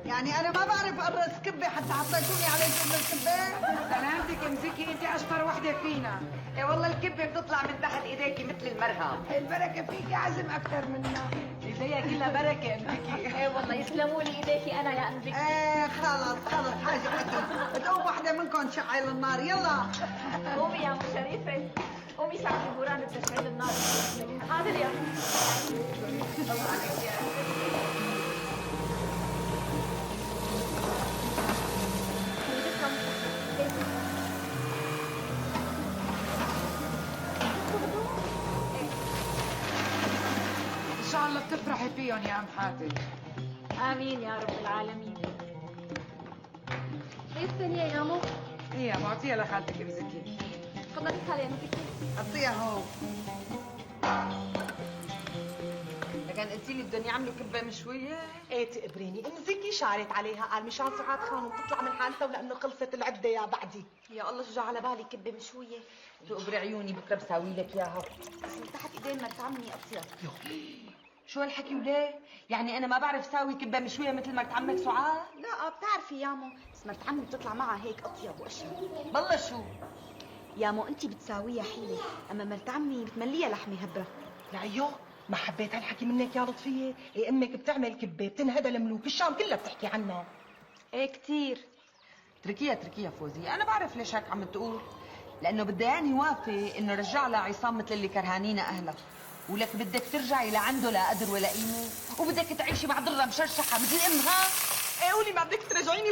يعني انا ما بعرف اقرص كبه حتى حطيتوني على جنب الكبه. سلامتك امسكي، انت اشطر وحده فينا. ايه والله الكبه بتطلع من تحت ايديكي مثل المرهم. البركه فيكي عزم اكثر منا. ايديها كلها بركه امسكي. ايه والله يسلموا لي ايديكي انا يا امزكي. ايه خلص حاجه حتى تقوم وحده منكم تشعل النار. يلا قومي يا ام شريفه، قومي ساعدي بوران بتشعيل النار. حاضر يا ان شاء الله بتفرحي فيهم يا ام حاتم. امين يا رب العالمين. هي الثانيه يا مو. هي معطيها لخالتك امسكي. تفضلي خالي يا مزكي. حطيها هون. لكن قلتي لي بدهم يعملوا كبه مشويه. ايه تقبريني امزكي شارت عليها قال مشان سعاد خانم تطلع من حالتها ولانه خلصت العده يا بعدي. يا الله شو جا على بالي كبه مشويه. تقبري عيوني بكره بساوي لك اياها. بس من تحت ايدين مرت عمي اطيب. شو هالحكي وليه؟ يعني انا ما بعرف ساوي كبه مشويه مثل مرت عمك سعاد؟ لا بتعرفي يا مو، بس مرت عمي بتطلع معها هيك اطيب واشهى. بالله شو؟ يا مو انت بتساويها حيله، اما مرت عمي بتمليها لحمه هبره. لعيو ما حبيت هالحكي منك يا لطفيه. إيه امك بتعمل كبه بتنهدى الملوك الشام كلها بتحكي عنها. ايه كثير. تركيها فوزي، انا بعرف ليش هيك عم تقول. لانه بدها يعني يوافق انه رجع لها عصام مثل اللي كرهانين اهلها. ولك بدك ترجعي لعنده لا قدر ولا قيمه، وبدك تعيشي مع ضره مشرشحه مثل امها. ايه قولي ما بدك ترجعيني